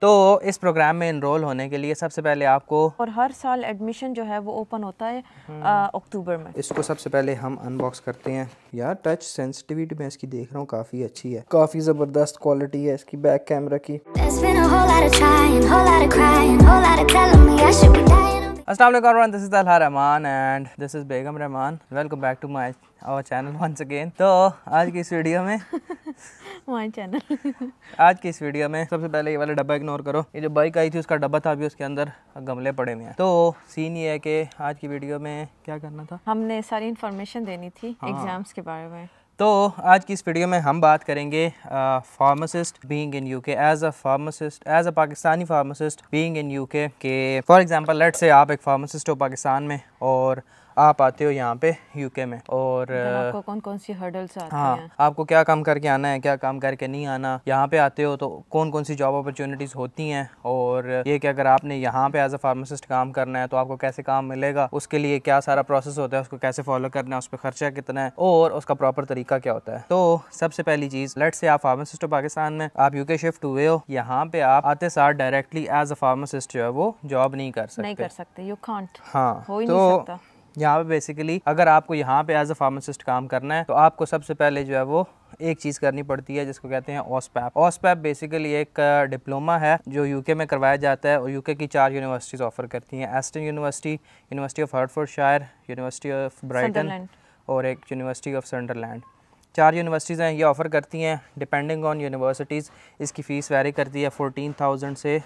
तो इस प्रोग्राम में इनरोल होने के लिए सबसे पहले आपको, और हर साल एडमिशन जो है वो ओपन होता है अक्टूबर में। इसको सबसे पहले हम अनबॉक्स करते हैं। यार टच सेंसिटिविटी मैं इसकी देख रहा हूँ काफ़ी अच्छी है, काफ़ी ज़बरदस्त क्वालिटी है इसकी बैक कैमरा की। अस्सलाम वालेकुम everyone, this is Talha Rahman and this is Begum Rahman. Welcome back to my our channel once again. तो आज की इस वीडियो में माय चैनल आज की इस वीडियो में सबसे पहले ये वाला डब्बा इग्नोर करो। ये जो बाइक आई थी उसका डब्बा था, अभी उसके अंदर गमले पड़े हुए हैं। तो सीन ये है कि आज की वीडियो में क्या करना था, हमने सारी इन्फॉर्मेशन देनी थी एग्जाम्स के बारे में। तो आज की इस वीडियो में हम बात करेंगे pharmacist being in UK, as a pharmacist, as a Pakistani pharmacist being in UK के फॉर एग्जांपल लेट्स से आप एक फार्मासिस्ट हो पाकिस्तान में और आप आते हो यहाँ पे यूके में, और आपको कौन कौन सी हर्डल्स आती हैं, आपको क्या काम करके आना है, क्या काम करके नहीं आना, यहाँ पे आते हो तो कौन कौन सी जॉब अपॉर्चुनिटीज़ होती हैं, और ये कि अगर आपने यहाँ पे एज अ फार्मासिस्ट काम करना है तो आपको कैसे काम मिलेगा, उसके लिए क्या सारा प्रोसेस होता है, उसको कैसे फॉलो करना है, उस पर खर्चा कितना है और उसका प्रॉपर तरीका क्या होता है। तो सबसे पहली चीज़, लेट्स से आप फार्मासिस्ट हो पाकिस्तान में, आप यूके शिफ्ट हुए हो, यहाँ पे आप आते साथ डायरेक्टली एज अ फार्मासिस्ट जो है वो जॉब नहीं कर सकते, यू कांट, हाँ हो ही नहीं सकता। यहाँ पे बेसिकली अगर आपको यहाँ पे एज अ फार्मासिस्ट काम करना है तो आपको सबसे पहले जो है वो एक चीज़ करनी पड़ती है जिसको कहते हैं ऑस्पैप। ऑस्पैप बेसिकली एक डिप्लोमा है जो यूके में करवाया जाता है और यूके की 4 यूनिवर्सिटीज़ ऑफर करती हैं। Aston university, university of Hertfordshire, university of Brighton और एक यूनिवर्सिटी ऑफ संडरलैंड। 4 यूनिवर्सिटीज़ हैं, ये ऑफ़र करती हैं। डिपेंडिंग ऑन यूनिवर्सिटीज़ इसकी फ़ीस वेरी करती है 14,000 से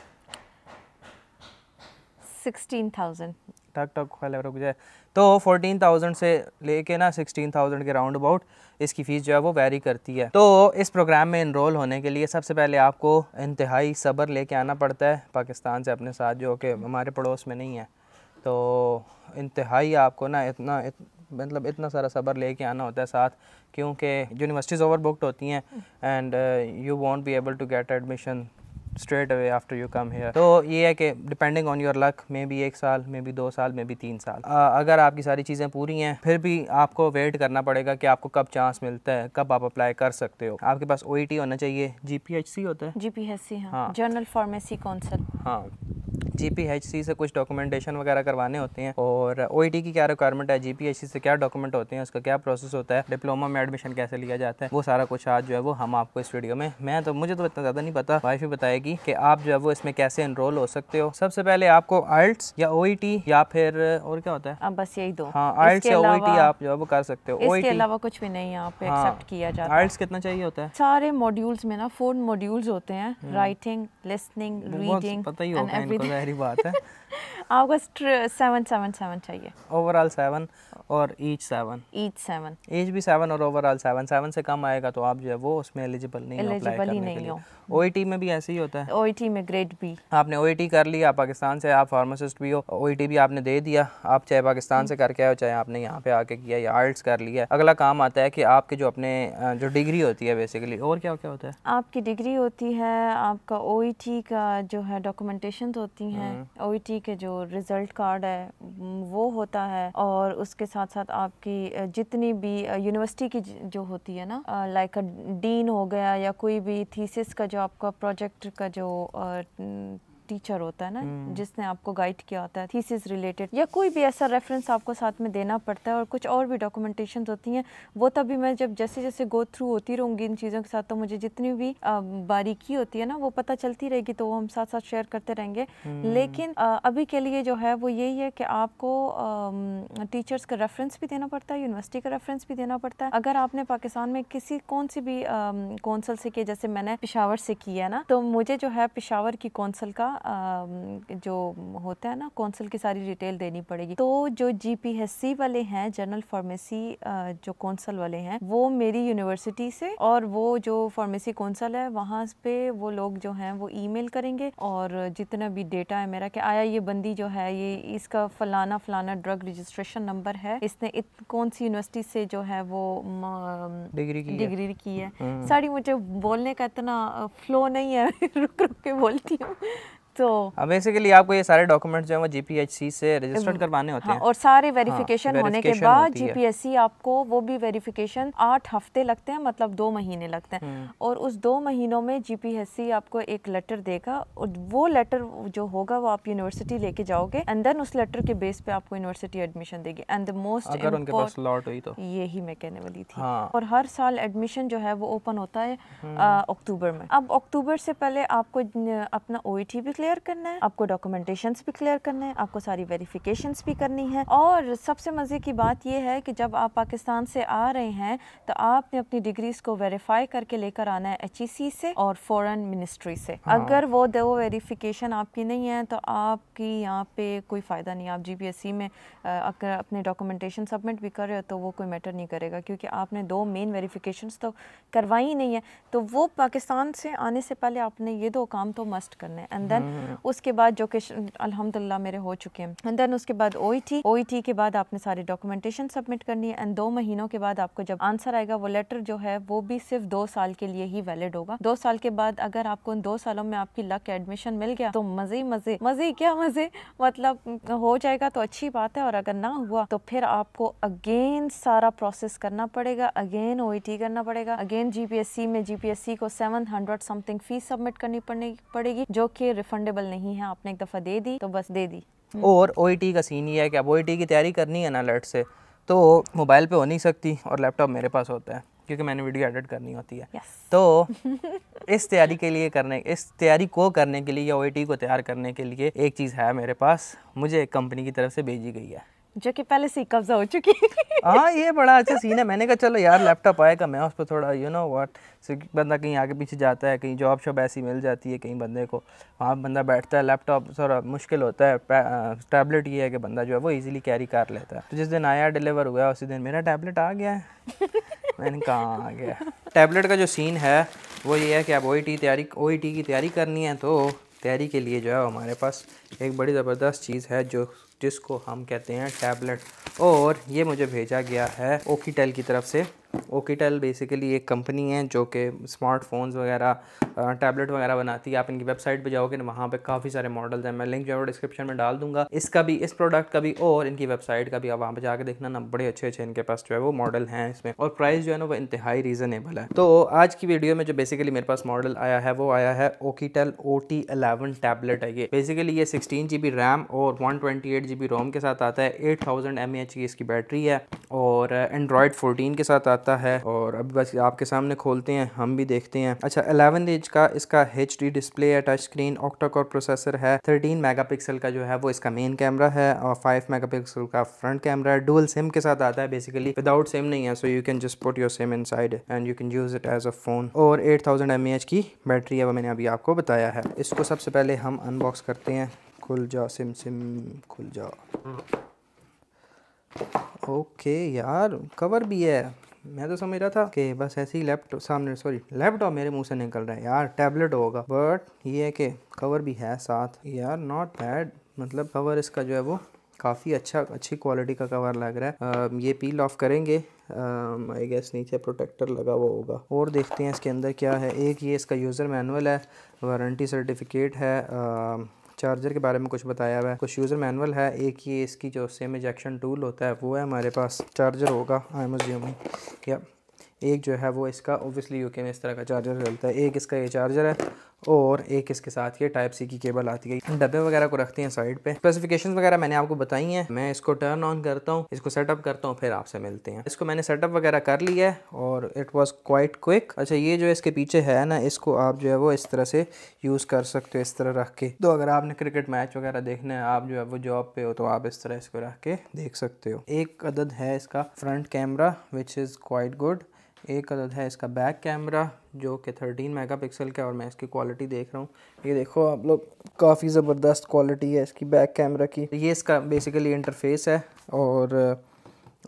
16,000 रुक जाए, तो 14,000 से लेके ना 16,000 के राउंड अबाउट इसकी फ़ीस जो है वो वेरी करती है। तो इस प्रोग्राम में इनरोल होने के लिए सबसे पहले आपको इंतहाई सब्र लेके आना पड़ता है पाकिस्तान से अपने साथ, जो कि हमारे पड़ोस में नहीं है। तो इंतहाई आपको ना इतना सारा सब्र लेके आना होता है साथ, क्योंकि यूनिवर्सिटीज़ ओवर बुकड होती हैं and you won't be able to get admission straight away after you come here. तो ये है कि depending on your luck, may be 1 साल, मे बी 2 साल, मे बी 3 साल। अगर आपकी सारी चीज़ें पूरी हैं फिर भी आपको वेट करना पड़ेगा कि आपको कब चांस मिलता है, कब आप अप्लाई कर सकते हो। आपके पास OET होना चाहिए, GPHC होता है, GPHC, हाँ, जर्नल फार्मेसी काउंसिल, हाँ GPHC से कुछ डॉक्यूमेंटेशन वगैरह करवाने होते हैं। और OET की क्या रिक्वायरमेंट है, GPHC से क्या डॉक्यूमेंट होते हैं, उसका क्या प्रोसेस होता है, डिप्लोमा में एडमिशन कैसे लिया जाता है, वो सारा कुछ आज जो है वो हम आपको इस वीडियो में, मुझे तो इतना ज़्यादा नहीं पता, वाइफ ही बताएगी कि आप जो है वो इसमें कैसे एनरोल हो सकते हो। सबसे पहले आपको IELTS या OET या फिर और क्या होता है, अब बस यही दो, हाँ IELTS या OET आप जो है वो कर सकते हो। इसके अलावा कुछ भी नहीं यहाँ पे एक्सेप्ट किया जाता है। IELTS कितना चाहिए होता है? सारे मॉड्यूल्स में ना 4 मॉड्यूल्स होते हैं, राइटिंग, लिसनिंग, रीडिंग, पता ही होगा इनको, ज़ाहिर बात है। आपको 7 चाहिए, ओवरऑल 7 और ईच 7 ईच भी 7 और ओवरऑल 7 से कम आएगा तो आप जो है वो उसमें एलिजिबल नहीं हो, अप्लाई करने के लिए। OET में भी ऐसे ही होता है, OET में ग्रेड B, आपने OET कर लिया, आप पाकिस्तान से, आप फार्मासिस्ट भी हो, OET भी आपने दे दिया, आप चाहे पाकिस्तान से करके आए चाहे आपने यहाँ पे आके किया या IELTS कर लिया। अगला काम आता है कि आपके जो अपने जो डिग्री होती है बेसिकली, और क्या क्या होता है, आपकी डिग्री होती है, आपका OET का जो है डॉक्यूमेंटेशन होती हैं, OET के जो रिजल्ट कार्ड है वो होता है, और उसके साथ साथ आपकी जितनी भी यूनिवर्सिटी की जो होती है ना, लाइक डीन हो गया या कोई भी थीसिस का जो आपका प्रोजेक्ट का जो टीचर होता है ना, जिसने आपको गाइड किया होता है थीसिस रिलेटेड, या कोई भी ऐसा रेफरेंस आपको साथ में देना पड़ता है, और कुछ और भी डॉक्यूमेंटेशन होती हैं। वो तभी मैं जब जैसे जैसे गो थ्रू होती रहूँगी इन चीज़ों के साथ, तो मुझे जितनी भी बारीकी होती है ना वो पता चलती रहेगी, तो वो हम साथ साथ शेयर करते रहेंगे। लेकिन अभी के लिए जो है वो यही है कि आपको टीचर्स का रेफरेंस भी देना पड़ता है, यूनिवर्सिटी का रेफरेंस भी देना पड़ता है। अगर आपने पाकिस्तान में कौन सी भी कौंसल से किया, जैसे मैंने पेशावर से किया ना, तो मुझे जो है पेशावर की कौंसल का जो होता है ना कौंसिल की सारी डिटेल देनी पड़ेगी। तो जो GPHC वाले हैं, जनरल फार्मेसी जो कौंसिल वाले हैं, वो मेरी यूनिवर्सिटी से, और वो जो फार्मेसी कौंसिल है वहाँ पे वो लोग जो हैं वो ईमेल करेंगे, और जितना भी डेटा है मेरा कि आया ये बंदी जो है ये इसका फलाना फलाना ड्रग रजिस्ट्रेशन नंबर है, इसने कौन सी यूनिवर्सिटी से जो है वो डिग्री की है। सारी मुझे बोलने का इतना फ्लो नहीं है रुक रुक के बोलती हूँ, तो बेसिकली आपको ये सारे डॉक्यूमेंट्स जो है वो जीपीएचसी से रजिस्टर्ड करवाने होते हैं। और सारे वेरिफिकेशन होने के बाद जीपीएससी आपको वो भी वेरिफिकेशन 8 हफ्ते लगते हैं, मतलब 2 महीने लगते हैं। और उस 2 महीनों में जीपीएससी आपको एक लेटर देगा और वो लेटर जो होगा वो आप यूनिवर्सिटी लेके जाओगे एंड देन उस लेटर के बेस पे आपको यूनिवर्सिटी एडमिशन देगी। एंड द मोस्ट अगर उनके पास स्लॉट हुई तो यही मैं कहने वाली थी। हाँ। और हर साल एडमिशन जो है वो ओपन होता है अक्टूबर में। अब अक्टूबर से पहले आपको अपना ओईटी भी क्लियर करना है, आपको डॉक्यूमेंटेशंस भी क्लियर करना है, आपको सारी वेरिफिकेशंस भी करनी है। और सबसे मजे की बात यह है कि जब आप पाकिस्तान से आ रहे हैं तो आपने अपनी डिग्रीज को वेरीफाई करके लेकर आना है एचईसी से और फॉरेन मिनिस्ट्री से। अगर वो दो वेरिफिकेशन आपकी नहीं है तो आपकी यहाँ पे कोई फ़ायदा नहीं। आप जीपीएससी में अगर अपने डॉक्यूमेंटेशन सबमिट भी कर रहे हो तो वो कोई मैटर नहीं करेगा, क्योंकि आपने 2 मेन वेरिफिकेशंस तो करवाई ही नहीं है। तो वो पाकिस्तान से आने से पहले आपने ये 2 काम तो मस्ट करने हैं। एंड देन उसके बाद जो कि अल्हम्दुलिल्लाह मेरे हो चुके हैं। एंड देन उसके बाद ओईटी के बाद आपने सारी डॉक्यूमेंटेशन सबमिट करनी है। एंड 2 महीनों के बाद आपको जब आंसर आएगा वो लेटर जो है वो भी सिर्फ 2 साल के लिए ही वैलिड होगा। 2 साल के बाद अगर आपको इन 2 सालों में आपकी लक एडमिशन मिल गया तो मजे ही मजे, मजे क्या मजे, मतलब हो जाएगा तो अच्छी बात है। और अगर ना हुआ तो फिर आपको अगेन सारा प्रोसेस करना पड़ेगा, अगेन ओईटी करना पड़ेगा, अगेन जीपीएससी को 700 समथिंग फीस सबमिट करनी पड़ेगी जो कि रिफंडेबल नहीं है। आपने एक दफ़ा दे दी तो बस दे दी। और ओईटी का सीन ये है कि अब ओईटी की तैयारी करनी है ना लेट से, तो मोबाइल पे हो नहीं सकती और लैपटॉप मेरे पास होता है क्योंकि मैंने वीडियो एडिट करनी होती है। तो इस तैयारी को करने के लिए या ओईटी को तैयार करने के लिए एक चीज़ है मेरे पास, मुझे एक कंपनी की तरफ से भेजी गई है जो कि पहले से कब्जा हो चुकी है। हाँ, ये बड़ा अच्छा सीन है। मैंने कहा चलो यार लैपटॉप आएगा, मैं उस पर थोड़ा व्हाट बंदा कहीं आगे पीछे जाता है, कहीं जॉब शॉब ऐसी मिल जाती है कहीं बंदे को, वहाँ बंदा बैठता है, लैपटॉप थोड़ा मुश्किल होता है। टैबलेट ये है कि बंदा जो है वो इजीली कैरी कर लेता है। तो जिस दिन आया डिलीवर हुआ उसी दिन मेरा टैबलेट आ गया है। मैंने कहा आ गया। टैबलेट का जो सीन है वो ये है कि अब ओईटी की तैयारी करनी है, तो तैयारी के लिए जो है हमारे पास एक बड़ी ज़बरदस्त चीज़ है जिसको हम कहते हैं टैबलेट। और ये मुझे भेजा गया है ओकीटेल की तरफ से। ओकीटेल बेसिकली एक कंपनी है जो कि स्मार्टफोन्स वगैरह, टैबलेट वगैरह बनाती है। आप इनकी वेबसाइट पे जाओगे ना, वहाँ पे काफ़ी सारे मॉडल्स हैं। मैं लिंक जो है डिस्क्रिप्शन में डाल दूंगा, इसका भी, इस प्रोडक्ट का भी और इनकी वेबसाइट का भी। आप वहाँ पे जाके देखना ना, बड़े अच्छे इनके पास जो है वो मॉडल हैं इसमें, और प्राइस जो है ना वो इंतहाई रीज़नेबल है। तो आज की वीडियो में जो बेसिकली मेरे पास मॉडल आया है वो आया है ओकीटेल OT11 टैबलेट है। ये बेसिकली ये 16 GB रैम और 128 GB रोम के साथ आता है। 8000 mAh की इसकी बैटरी है और एंड्रॉयड 14 के साथ आता है। और अभी बस आपके सामने खोलते हैं, हम भी देखते हैं। अच्छा, 11 इंच का इसका HD डिस्प्ले है, touch screen, octa core processor है, 13 मेगापिक्सल का जो है वो इसका मेन कैमरा है और 5 मेगापिक्सल का फ्रंट कैमरा है। डुअल सिम के साथ आता है, बेसिकली विदाउट सिम नहीं है, so you can just put your SIM inside and you can use it as a phone. और 8000 mAh की बैटरी है, वो मैंने अभी आपको बताया है। इसको सबसे पहले हम अनबॉक्स करते हैं। खुल जाओ सिम खुल जाओ। ओके यार, कवर भी है। मैं तो समझ रहा था कि बस ऐसे ही लैपटॉप मेरे मुंह से निकल रहा है यार, टैबलेट होगा, बट ये है कि कवर भी है साथ यार। नॉट बैड, मतलब कवर इसका जो है वो काफ़ी अच्छी क्वालिटी का कवर लग रहा है। ये पील ऑफ करेंगे, आई गेस नीचे प्रोटेक्टर लगा हुआ होगा। और देखते हैं इसके अंदर क्या है। एक ये इसका यूज़र मैनुअल है, वारंटी सर्टिफिकेट है, चार्जर के बारे में कुछ बताया हुआ है, कुछ यूज़र मैनुअल है। एक ये इसकी जो सिम इजेक्शन टूल होता है वो है हमारे पास। चार्जर होगा आई एम अज्यूमिंग, या एक जो है वो इसका ओबियसली यूके में इस तरह का चार्जर चलता है। एक इसका ये चार्जर है और एक इसके साथ ये टाइप सी की केबल आती है। डब्बे वगैरह को रखते हैं साइड पे। स्पेसिफिकेशंस वगैरह मैंने आपको बताई हैं। मैं इसको टर्न ऑन करता हूँ, इसको सेटअप करता हूँ, फिर आपसे मिलते हैं। इसको मैंने सेटअप वगैरह कर लिया है और इट वाज क्वाइट क्विक। अच्छा, ये जो इसके पीछे है ना, इसको आप जो है वो इस तरह से यूज़ कर सकते हो, इस तरह रख के। तो अगर आपने क्रिकेट मैच वगैरह देखना है, आप जो है वो जॉब पे हो, तो आप इस तरह इसको रख के देख सकते हो। एक अदद है इसका front camera which is quite good. एक अदद है इसका बैक कैमरा जो कि 13 मेगापिक्सल का, और मैं इसकी क्वालिटी देख रहा हूँ। ये देखो आप लोग, काफ़ी ज़बरदस्त क्वालिटी है इसकी बैक कैमरा की। ये इसका बेसिकली इंटरफेस है और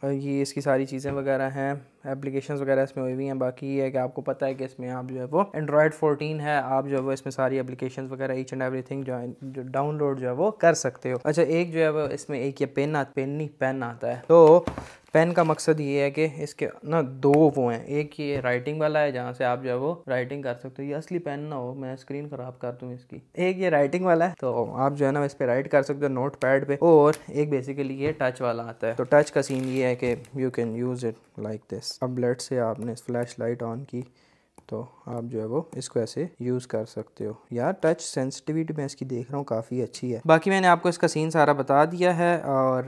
ये इसकी सारी चीज़ें वगैरह हैं, एप्लीकेशंस वगैरह इसमें हुई हुई हैं। बाकी ये है कि आपको पता है कि इसमें आप जो है वो एंड्रॉयड 14 है, आप जो है वो इसमें सारी एप्लीकेशंस वगैरह ईच एंड एवरीथिंग जो डाउनलोड जो है वो कर सकते हो। अच्छा, एक जो है वो इसमें एक ये पेन आता है। तो पेन का मकसद ये है कि इसके ना दो वो हैं, एक ये राइटिंग वाला है जहाँ से आप जो है वो राइटिंग कर सकते हो, ये असली पेन ना हो मैं स्क्रीन खराब कर दूँ इसकी। एक ये राइटिंग वाला है तो आप जो है ना इस पर राइट कर सकते हो नोट पैड पे, और एक बेसिकली ये टच वाला आता है। तो टच का सीन ये है कि you can use it like this. अब लेट से आपने फ्लैश लाइट ऑन की तो आप जो है वो इसको ऐसे यूज़ कर सकते हो। यार टच सेंसिटिविटी मैं इसकी देख रहा हूँ काफ़ी अच्छी है। बाकी मैंने आपको इसका सीन सारा बता दिया है, और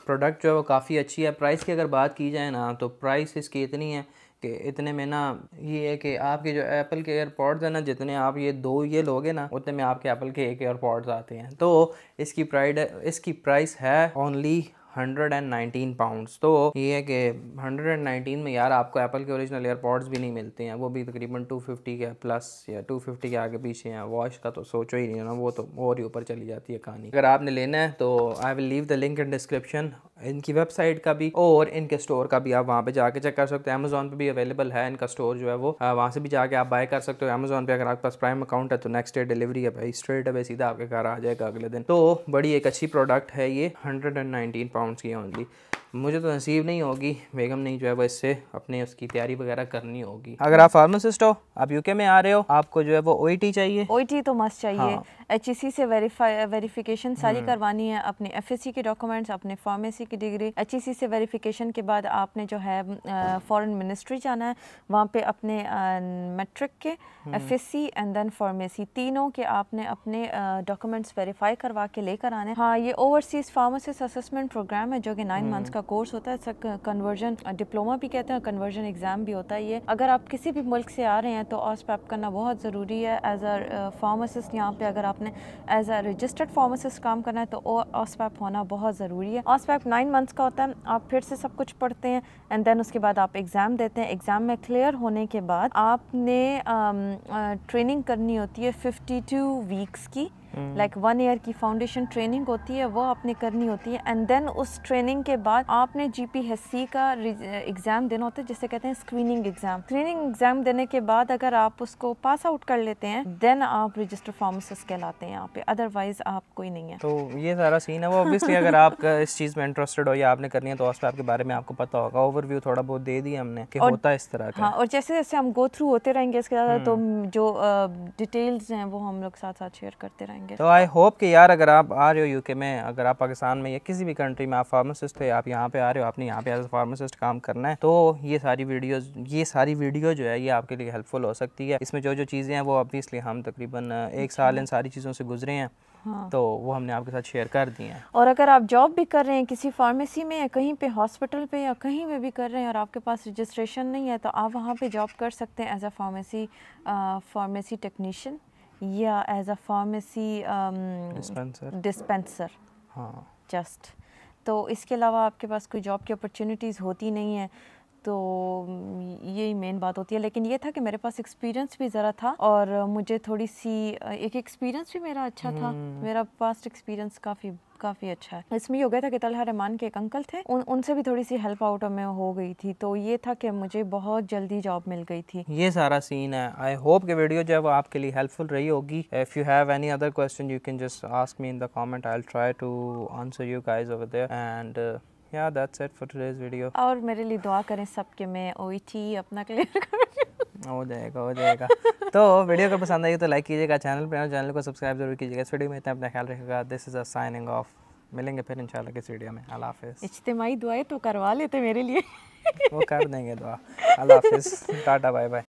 प्रोडक्ट जो है वो काफ़ी अच्छी है। प्राइस की अगर बात की जाए ना तो प्राइस इसकी इतनी है कि इतने में ना ये है कि आपके जो एप्पल के एयरपॉड्स हैं ना, जितने आप ये दो ये लोगे ना उतने में आपके एप्पल के एक एयरपॉड्स आते हैं। तो इसकी प्राइस है ओनली 119 पाउंड्स। तो ये है कि 119 में यार आपको एप्पल के ओरिजिनल एयरपॉड्स भी नहीं मिलते हैं, वो भी तकरीबन 250 के प्लस या 250 के आगे पीछे हैं। वॉच का तो सोचो ही नहीं ना, वो तो और ही ऊपर चली जाती है कहानी। अगर आपने लेना है तो I will leave the link in description, इनकी वेबसाइट का भी और इनके स्टोर का भी, आप वहाँ पे जाके चेक कर सकते हो। अमेजोन पे भी अवेलेबल है इनका स्टोर जो है वो, वहाँ से भी जाके आप बाय कर सकते हो। अमेजोन पे अगर आपके पास प्राइम अकाउंट है तो नेक्स्ट डे डिलीवरी है भाई, स्ट्रेट अवे सीधा आपके घर आ जाएगा अगले दिन। तो बड़ी एक अच्छी प्रोडक्ट है ये, 119 पाउंड्स की ओनली। मुझे तो नसीब नहीं होगी, बेगम नहीं जो है वो इससे अपने उसकी तैयारी वगैरह करनी होगी। अगर आप फार्मासिस्ट हो, आप यूके में आ रहे हो, आपको जो है वो ओईटी चाहिए। ओईटी तो मस्ट चाहिए। हाँ। एचईसी से वेरिफिकेशन सारी करवानी है, अपने एफएससी के डॉक्यूमेंट्स, अपने फार्मेसी की डिग्री। एचईसी से वेरिफिकेशन के बाद आपने जो है फॉरेन मिनिस्ट्री जाना है, वहाँ पे अपने मैट्रिक के, एफएससी एंड देन फार्मेसी तीनों के आपने अपने डॉक्यूमेंट्स वेरीफाई करवा के लेकर आने। हाँ, ये ओवरसीज फार्मासिस्ट असेसमेंट प्रोग्राम है जो कि 9 मंथ्स का कोर्स होता है। कन्वर्जन डिप्लोमा भी कहते हैं, कन्वर्जन एग्जाम भी होता है ये। अगर आप किसी भी मुल्क से आ रहे हैं तो ऑस्पैप करना बहुत ज़रूरी है। एज अ फार्मासिस्ट यहाँ पे अगर आपने एज अ रजिस्टर्ड फार्मासिस्ट काम करना है तो ऑस्पैप होना बहुत ज़रूरी है। ऑस्पैप 9 मंथ्स का होता है, आप फिर से सब कुछ पढ़ते हैं एंड देन उसके बाद आप एग्ज़ाम देते हैं। एग्ज़ाम में क्लियर होने के बाद आपने ट्रेनिंग करनी होती है 52 वीक्स की, लाइक 1 ईयर की फाउंडेशन ट्रेनिंग होती है, वो आपने करनी होती है। एंड देन उस ट्रेनिंग के बाद आपने जीपीएससी का एग्ज़ाम देना होता है, जिसे कहते हैं स्क्रीनिंग एग्ज़ाम। स्क्रीनिंग एग्ज़ाम देने के बाद अगर आप उसको पास आउट कर लेते हैं देन आप रजिस्टर्ड फार्मासिस्ट कहलाते हैं यहाँ पे, अदरवाइज आप कोई नहीं है। तो ये सारा सीन है वो। ऑब्वियसली अगर आप इस चीज़ में इंटरेस्टेड हो या आपने करनी है तो ऑस्पैप के बारे में आपको पता होगा, ओवरव्यू थोड़ा बहुत दे दिया हमने कि होता है इस तरह का। हाँ, और जैसे जैसे हम गो थ्रू होते रहेंगे इसके बाद तो जो डिटेल्स हैं वो हम लोग साथ साथ शेयर करते रहेंगे। तो आई होप कि यार अगर आप आ रहे हो यूके में, अगर आप पाकिस्तान में या किसी भी कंट्री में आप फार्मासिस्ट थे, आप यहाँ पे आ रहे हो, आपने यहाँ पे एज अ फार्मासिस्ट काम करना है, तो ये सारी वीडियो जो है ये आपके लिए हेल्पफुल हो सकती है। इसमें जो जो चीज़ें हैं वो ऑब्वियसली हम तकरीबन 1 साल इन सारी चीज़ों से गुजरे हैं। हाँ। तो वो हमने आपके साथ शेयर कर दी हैं। और अगर आप जॉब भी कर रहे हैं किसी फार्मेसी में या कहीं पे हॉस्पिटल पे या कहीं में भी कर रहे हैं और आपके पास रजिस्ट्रेशन नहीं है तो आप वहाँ पे जॉब कर सकते हैं एज अ फार्मेसी टेक्नीशियन या एज अ फार्मेसी डिस्पेंसर। हाँ, जस्ट। तो इसके अलावा आपके पास कोई जॉब की अपॉर्चुनिटीज़ होती नहीं है, तो यही मेन बात होती है। लेकिन ये था कि मेरे पास एक्सपीरियंस भी ज़रा था और मुझे थोड़ी सी एक एक्सपीरियंस भी मेरा अच्छा था। मेरा पास्ट एक्सपीरियंस काफ़ी अच्छा है। इसमें ये हो गया था कि तलहा रहमान के एक अंकल थे, उनसे भी थोड़ी सी हेल्प आउट में हो गई थी, तो ये था कि मुझे बहुत जल्दी जॉब मिल गई थी। ये सारा सीन है। आई होप कि वीडियो जो है वो आपके लिए हेल्पफुल रही होगी। If you have any other question you can just ask me in the comment, I will try to answer you guys over there and yeah that's it for today's video। और मेरे लिए दुआ करें सब कि मैं ओईटी अपना clear कर हो जाएगा। तो वीडियो अगर पसंद आई तो लाइक कीजिएगा, चैनल को सब्सक्राइब जरूर कीजिएगा। इस वीडियो में इतना अपना ख्याल रखिएगा। This is a signing off. मिलेंगे फिर इंशाल्लाह किस वीडियो में। अल्लाह हाफिज़। इज्तिमाई दुआएं तो करवा लेते मेरे लिए। वो कर देंगे दुआ। अल्लाह हाफिज़, टाटा बाय बाय।